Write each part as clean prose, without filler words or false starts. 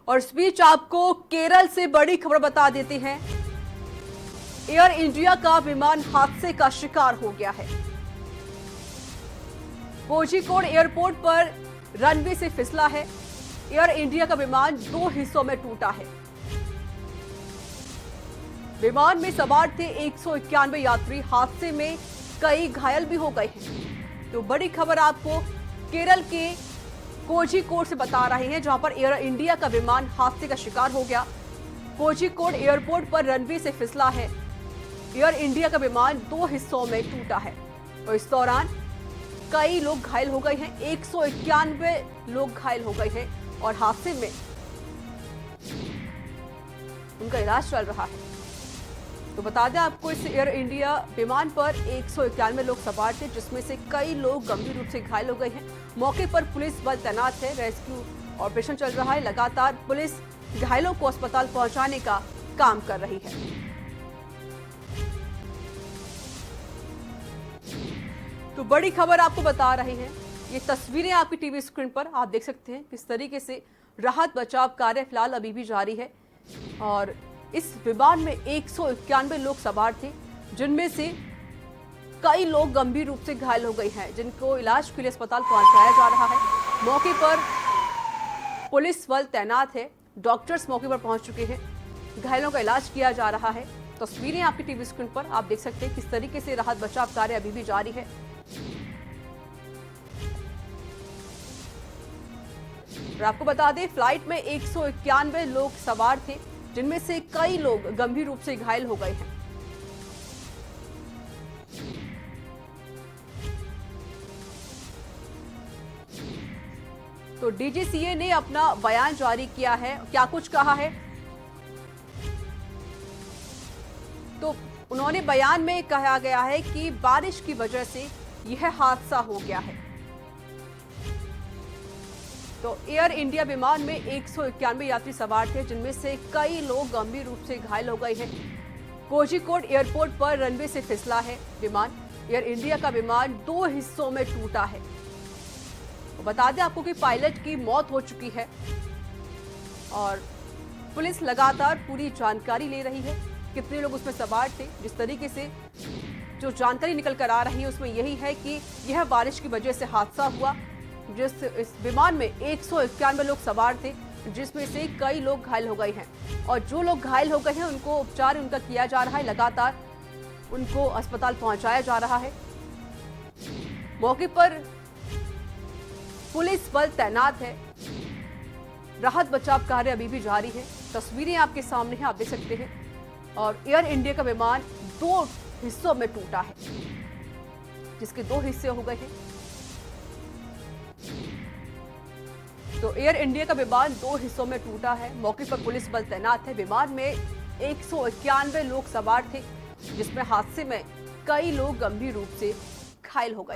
और इस बीच आपको केरल से बड़ी खबर बता देते हैं। एयर इंडिया का विमान हादसे का शिकार हो गया है। कोझिकोड एयरपोर्ट पर रनवे से फिसला है। एयर इंडिया का विमान 2 हिस्सों में टूटा है। विमान में सवार थे 191 यात्री। हादसे में कई घायल भी हो गए हैं। तो बड़ी खबर आपको केरल के कोझिकोड से बता रहे हैं, जहां पर एयर इंडिया का विमान हादसे का शिकार हो गया। कोझिकोड एयरपोर्ट पर रनवे से फिसला है। एयर इंडिया का विमान 2 हिस्सों में टूटा है और इस दौरान कई लोग घायल हो गए हैं। 191 लोग घायल हो गए हैं और हादसे में उनका इलाज चल रहा है। तो बता दें आपको, इस एयर इंडिया विमान पर 191 लोग सवार थे, जिसमें से कई लोग गंभीर रूप से घायल हो गए हैं। मौके पर पुलिस बल तैनात है। रेस्क्यू ऑपरेशन चल रहा है। लगातार पुलिस घायलों को अस्पताल पहुंचाने का काम कर रही है। तो बड़ी खबर आपको बता रहे हैं। ये तस्वीरें आपकी टीवी स्क्रीन पर आप देख सकते हैं किस तरीके से राहत बचाव कार्य फिलहाल अभी भी जारी है। और इस विमान में 191 लोग सवार थे, जिनमें से कई लोग गंभीर रूप से घायल हो गए हैं, जिनको इलाज के लिए अस्पताल पहुंचाया जा रहा है। मौके पर पुलिस बल तैनात है। डॉक्टर्स मौके पर पहुंच चुके हैं। घायलों का इलाज किया जा रहा है। तस्वीरें आपकी टीवी स्क्रीन पर आप देख सकते हैं किस तरीके से राहत बचाव कार्य अभी भी जारी है। और आपको बता दें, फ्लाइट में 191 लोग सवार थे, जिनमें से कई लोग गंभीर रूप से घायल हो गए हैं। तो डीजीसीए ने अपना बयान जारी किया है। क्या कुछ कहा है, तो उन्होंने बयान में कहा गया है कि बारिश की वजह से यह हादसा हो गया है। तो एयर इंडिया विमान में 191 यात्री सवार थे, जिनमें से कई लोग गंभीर रूप से घायल हो गए हैं। कोझिकोड एयरपोर्ट पर रनवे से फिसला है विमान। एयर इंडिया का विमान 2 हिस्सों में टूटा है। बता दें आपको कि पायलट की मौत हो चुकी है और पुलिस लगातार पूरी जानकारी ले रही है कितने लोग उसमें सवार थे। जिस तरीके से जो जानकारी निकल कर आ रही है उसमें यही है कि यह बारिश की वजह से हादसा हुआ। इस विमान में 191 लोग सवार थे, जिसमें से कई लोग घायल हो गए हैं और जो लोग घायल हो गए हैं उनको उपचार उनका किया जा रहा है। लगातार उनको अस्पताल पहुंचाया जा रहा है। मौके पर पुलिस बल तैनात है। राहत बचाव कार्य अभी भी जारी है। तस्वीरें आपके सामने हैं, आप देख सकते हैं। और एयर इंडिया का विमान 2 हिस्सों में टूटा है, जिसके 2 हिस्से हो गए हैं। तो एयर इंडिया का विमान 2 हिस्सों में टूटा है। मौके पर पुलिस बल तैनात है। विमान में 191 लोग सवार थे, जिसमें हादसे में कई लोग गंभीर रूप से घायल हो गए।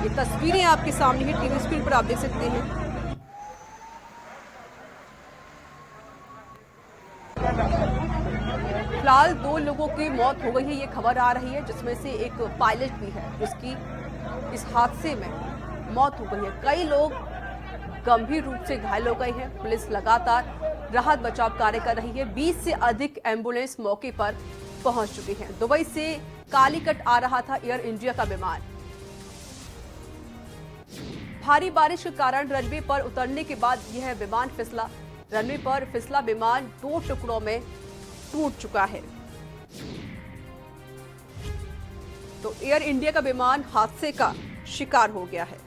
ये तस्वीरें आपके सामने ही टीवी स्क्रीन पर आप देख सकते हैं। फिलहाल 2 लोगों की मौत हो गई है, ये खबर आ रही है, जिसमें से एक पायलट भी है, जिसकी इस हादसे में मौत हो गई है। कई लोग गंभीर रूप से घायल हो गए हैं। पुलिस लगातार राहत बचाव कार्य कर रही है। 20 से अधिक एम्बुलेंस मौके पर पहुंच चुकी हैं। दुबई से कालीकट आ रहा था एयर इंडिया का विमान। भारी बारिश के कारण रनवे पर उतरने के बाद यह विमान फिसला। रनवे पर फिसला विमान 2 टुकड़ों में टूट चुका है। तो एयर इंडिया का विमान हादसे का शिकार हो गया है।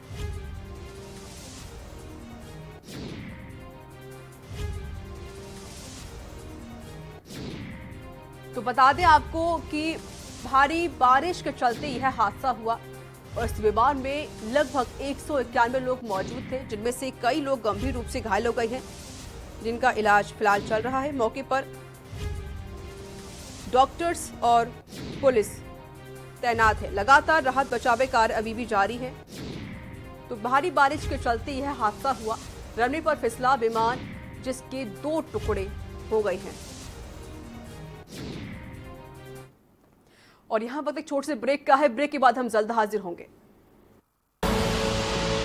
तो बता दें आपको कि भारी बारिश के चलते यह हादसा हुआ और इस विमान में लगभग 191 लोग मौजूद थे, जिनमें से कई लोग गंभीर रूप से घायल हो गए हैं, जिनका इलाज फिलहाल चल रहा है। मौके पर डॉक्टर्स और पुलिस तैनात है। लगातार राहत बचाव कार्य अभी भी जारी है। तो भारी बारिश के चलते यह हादसा हुआ। रनवे पर फिसला विमान, जिसके 2 टुकड़े हो गए हैं। और यहां पर एक छोटे से ब्रेक का है। ब्रेक के बाद हम जल्द हाजिर होंगे।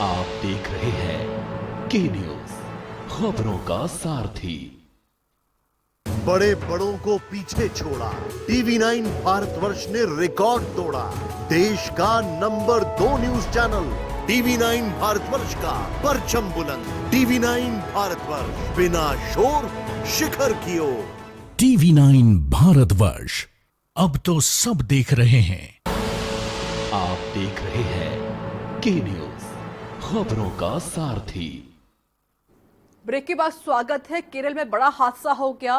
आप देख रहे हैं के न्यूज, खबरों का सारथी। बड़े बड़ों को पीछे छोड़ा, TV9 भारतवर्ष ने रिकॉर्ड तोड़ा। देश का number 2 news channel TV9 Bharatvarsh का परचम बुलंद। TV9 भारतवर्ष, बिना शोर शिखर की ओर। TV9 भारतवर्ष, अब तो सब देख रहे हैं। आप देख रहे हैं के न्यूज, खबरों का सारथी। ब्रेक के बाद स्वागत है। केरल में बड़ा हादसा हो गया।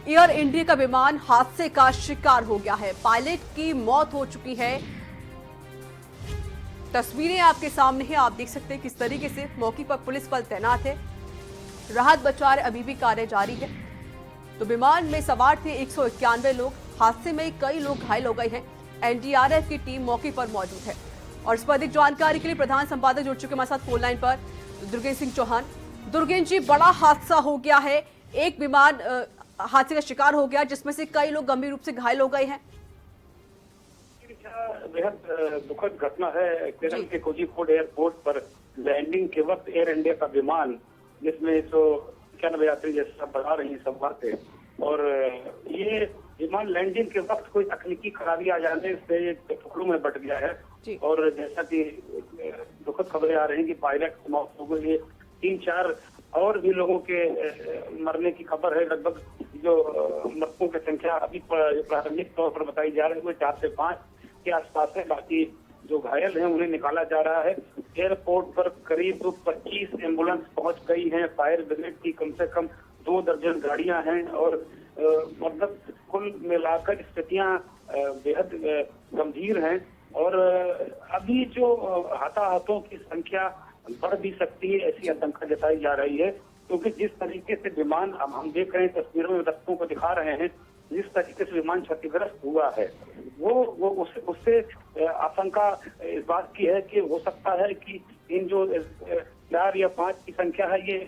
एयर इंडिया का विमान हादसे का शिकार हो गया है। पायलट की मौत हो चुकी है। तस्वीरें आपके सामने हैं। आप देख सकते हैं किस तरीके से मौके पर पुलिस बल तैनात है। राहत बचाव अभी भी कार्य जारी है। तो विमान में सवार थे 191 लोग। हादसे में कई लोग घायल हो गए हैं। एनडीआरएफ की टीम मौके पर मौजूद है। और इस पर अधिक जानकारी के लिए प्रधान संपादक जुड़ चुके हमारे साथ फोन लाइन पर दुर्गेश सिंह चौहान। दुर्गेश जी, बड़ा हादसा हो गया है। एक विमान हादसे का शिकार हो गया जिसमें से कई लोग गंभीर रूप से घायल हो गए हैं। बेहद दुखद घटना है। केरल के कोझिकोड एयरपोर्ट पर लैंडिंग के वक्त एयर इंडिया का विमान, जिसमें 191 यात्री जैसा बढ़ा रही सवार थे, और ये विमान लैंडिंग के वक्त कोई तकनीकी खराबी आ जाने से टुकड़ों में बट गया है। और जैसा कि दुखद खबरें आ रही हैं कि पायलट की मौत हो गई है। 3-4 और भी लोगों के मरने की खबर है। लगभग जो मृतकों की संख्या अभी प्रारंभिक तौर पर बताई जा रही है वो 4 से 5 के आसपास है। बाकी जो घायल हैं उन्हें निकाला जा रहा है। एयरपोर्ट पर करीब 25 एम्बुलेंस पहुंच गई हैं। फायर ब्रिगेड की कम से कम 2 दर्जन गाड़ियां हैं। और मतलब कुल मिलाकर स्थितियां बेहद गंभीर हैं। और अभी जो हताहतों की संख्या बढ़ भी सकती है, ऐसी आशंका जताई जा रही है। क्योंकि जिस तरीके से विमान, अब हम देख रहे हैं तस्वीरों में, दर्शकों को दिखा रहे हैं, जिस तरीके से विमान क्षतिग्रस्त हुआ है, वो उससे आशंका इस बात की है कि हो सकता है कि इन जो 4 या 5 की संख्या है ये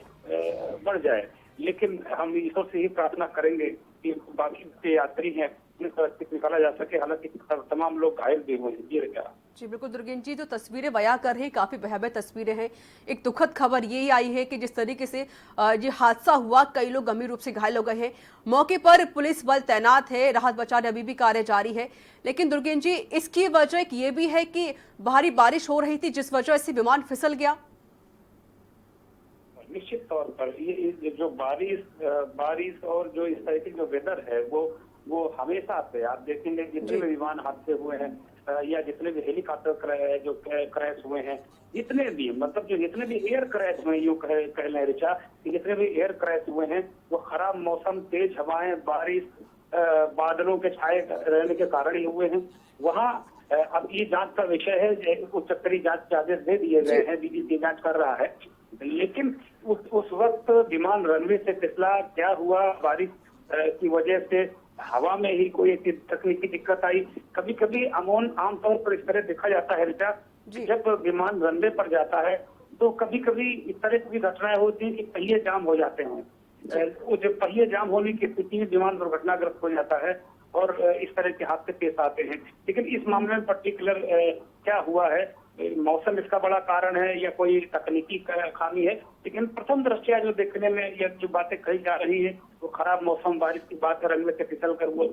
बढ़ जाए। लेकिन हम ईश्वर से ही प्रार्थना करेंगे कि बाकी जो यात्री हैं उन्हें सुरक्षित निकाला जा सके। हालांकि तमाम लोग घायल भी हुए हैं। जी बिल्कुल दुर्गेश जी, जो तस्वीरें बयां कर रहे हैं काफी भयावह तस्वीरें हैं। एक दुखद खबर ये आई है कि जिस तरीके से ये हादसा हुआ, कई लोग गंभीर रूप से घायल हो गए हैं। मौके पर पुलिस बल तैनात है। राहत बचाव अभी भी कार्य जारी है। लेकिन दुर्गेश जी, इसकी वजह ये भी है कि भारी बारिश हो रही थी जिस वजह से विमान फिसल गया। निश्चित तौर पर ये जो बारिश और जो इस तरह की जो वेदर है वो हमेशा से आप देखेंगे जितने भी विमान हादसे हुए हैं या जितने भी हेलीकॉप्टर जो क्रैश हुए हैं, जितने भी एयर क्रैश हुए, यूं कह लें ऋचा, जितने भी एयर क्रैश हुए हैं वो खराब मौसम, तेज हवाएं, बारिश, बादलों के छाए रहने के कारण ही हुए हैं। वहाँ अब ये जांच का विषय है। उच्च स्तरीय जांच के आदेश दे दिए गए हैं। बीबीसी जांच कर रहा है। लेकिन उस वक्त विमान रनवे से फिसला, क्या हुआ, बारिश की वजह से हवा में ही कोई तकनीकी दिक्कत आई। कभी कभी आमतौर पर इस तरह देखा जाता है ऋचा, जब विमान रनवे पर जाता है तो कभी कभी इस तरह की भी घटनाएं होती हैं कि पहिए जाम हो जाते हैं। जब पहिए जाम होने की स्थिति में विमान दुर्घटनाग्रस्त हो जाता है और इस तरह के हादसे पेश आते हैं। लेकिन इस मामले में पर्टिकुलर क्या हुआ है, मौसम इसका बड़ा कारण है या कोई तकनीकी खामी है, लेकिन प्रथम दृष्टया जो देखने में या जो बातें कही जा रही है वो खराब मौसम, बारिश की बात है, रनवे से फिसल कर वो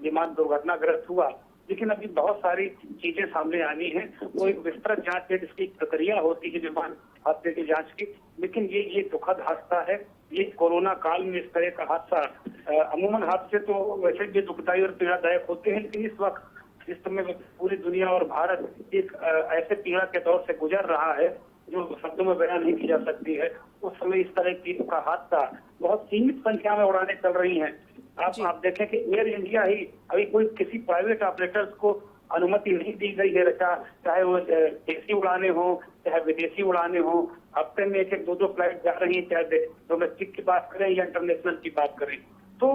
विमान दुर्घटनाग्रस्त हुआ। लेकिन अभी बहुत सारी चीजें सामने आनी है। वो एक विस्तृत जांच है जिसकी प्रक्रिया होती है विमान हादसे की जांच की। लेकिन ये दुखद हादसा है। ये कोरोना काल में इस तरह का हादसा, अमूमन हादसे तो वैसे भी दुखदायी और पीड़ादायक होते हैं, लेकिन इस वक्त जिस समय पूरी दुनिया और भारत एक ऐसे पीड़ा के दौर से गुजर रहा है जो शब्दों में बयान नहीं की जा सकती है, उस समय इस तरह की का हादसा, बहुत सीमित संख्या में उड़ानें चल रही हैं। आप देखें कि एयर इंडिया ही अभी कोई किसी प्राइवेट ऑपरेटर्स को अनुमति नहीं दी गई है रचा, चाहे वो देसी उड़ाने हो चाहे विदेशी उड़ाने हो। हफ्ते में 1-2 फ्लाइट जा रही है, चाहे डोमेस्टिक की बात करें या इंटरनेशनल की बात करें। तो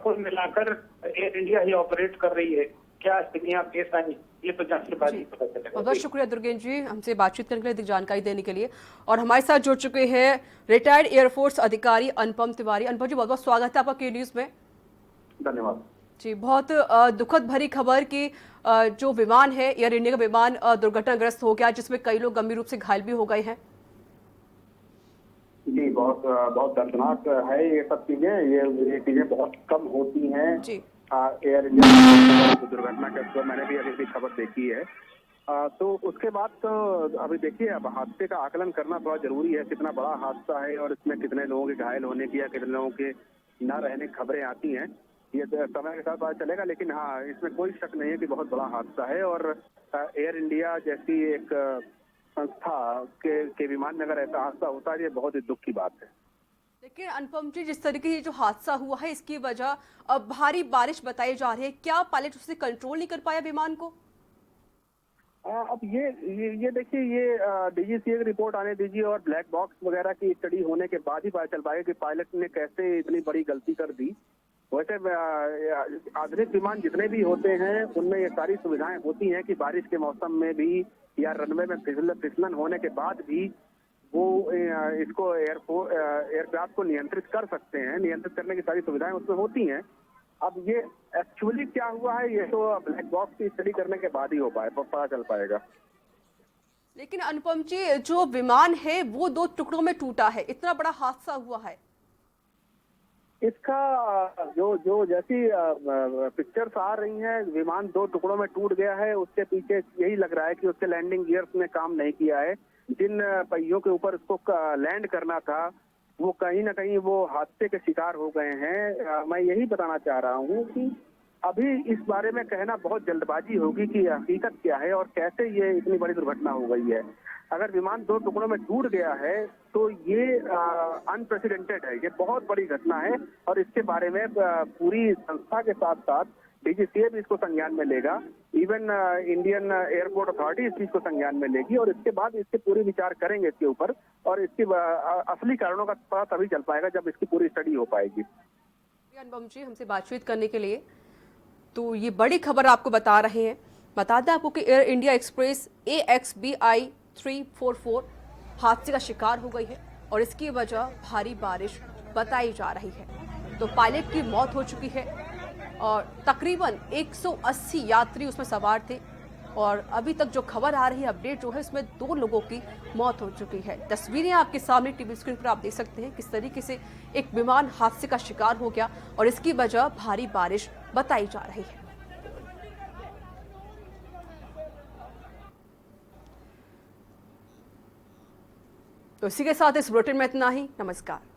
कुल मिलाकर एयर इंडिया ही ऑपरेट कर रही है। क्या स्थितियां पेश आई ये तो जांच के बाद ही पता चलेगा। बहुत शुक्रिया दुर्गेश जी हमसे बातचीत करने के लिए, अधिक जानकारी देने के लिए। और हमारे साथ जुड़ चुके हैं रिटायर्ड एयरफोर्स अधिकारी अनुपम तिवारी। अनुपम जी, बहुत बहुत स्वागत है आपका के न्यूज में। धन्यवाद जी। बहुत दुखद भरी खबर कि जो विमान है एयर इंडिया का विमान दुर्घटनाग्रस्त हो गया जिसमें कई लोग गंभीर रूप से घायल भी हो गए हैं। जी बहुत बहुत दर्दनाक है ये सब चीजें। ये चीजें बहुत कम होती हैं जी। एयर इंडिया दुर्घटना के तो मैंने भी अभी खबर देखी है। तो उसके बाद तो अभी देखिए, अब हादसे का आकलन करना थोड़ा जरूरी है, कितना बड़ा हादसा है और इसमें कितने लोगों के घायल होने की या कितने लोगों के न रहने की खबरें आती हैं, ये समय के साथ पता चलेगा। लेकिन हाँ, इसमें कोई शक नहीं है कि बहुत बड़ा हादसा है और एयर इंडिया जैसी एक संस्था के विमान में अगर ऐसा हादसा होता है, ये बहुत ही दुख की बात है। लेकिन अनुपम जी, जिस तरीके से जो हादसा हुआ है इसकी वजह अब भारी बारिश बताई जा रही है, क्या पायलट उससे कंट्रोल नहीं कर पाया विमान को? अब ये देखिए, ये डीजीसीए की रिपोर्ट आने दीजिए और ब्लैक बॉक्स वगैरह की स्टडी होने के बाद ही पता चल पाएगा कि पायलट ने कैसे इतनी बड़ी गलती कर दी। वैसे आधुनिक विमान जितने भी होते हैं उनमें ये सारी सुविधाएं होती हैं कि बारिश के मौसम में भी या रनवे में फिसलन होने के बाद भी वो इसको एयरक्राफ्ट को नियंत्रित कर सकते हैं। नियंत्रित करने की सारी सुविधाएं उसमें होती हैं। अब ये एक्चुअली क्या हुआ है, ये तो ब्लैक बॉक्स की स्टडी करने के बाद ही पता चल पाएगा। लेकिन अनुपम जी, जो विमान है वो 2 टुकड़ों में टूटा है, इतना बड़ा हादसा हुआ है। इसका जो जैसी पिक्चर्स आ रही हैं, विमान 2 टुकड़ों में टूट गया है, उसके पीछे यही लग रहा है कि उसके लैंडिंग गियर्स ने काम नहीं किया है। जिन पहियों के ऊपर उसको लैंड करना था वो कहीं ना कहीं वो हादसे के शिकार हो गए हैं। मैं यही बताना चाह रहा हूँ कि अभी इस बारे में कहना बहुत जल्दबाजी होगी कि हकीकत क्या है और कैसे ये इतनी बड़ी दुर्घटना हो गई है। अगर विमान 2 टुकड़ों में टूट गया है तो ये अनप्रेसिडेंटेड है, ये बहुत बड़ी घटना है और इसके बारे में पूरी संस्था के साथ साथ डीजीसीए भी इसको संज्ञान में लेगा, इवन इंडियन एयरपोर्ट अथॉरिटी इस चीज को संज्ञान में लेगी और इसके बाद इसके पूरी विचार करेंगे इसके ऊपर और इसके असली कारणों का पता तभी चल पाएगा जब इसकी पूरी स्टडी हो पाएगी। अनुपम जी, हमसे बातचीत करने के लिए। तो ये बड़ी खबर आपको बता रहे हैं। बता दें आपको कि एयर इंडिया एक्सप्रेस AXBI 344 हादसे का शिकार हो गई है और इसकी वजह भारी बारिश बताई जा रही है। तो पायलट की मौत हो चुकी है और तकरीबन 180 यात्री उसमें सवार थे और अभी तक जो खबर आ रही है, अपडेट जो है, इसमें 2 लोगों की मौत हो चुकी है। तस्वीरें आपके सामने टीवी स्क्रीन पर आप देख सकते हैं किस तरीके से एक विमान हादसे का शिकार हो गया और इसकी वजह भारी बारिश बताई जा रही है। तो इसी के साथ इस बुलेटिन में इतना ही। नमस्कार।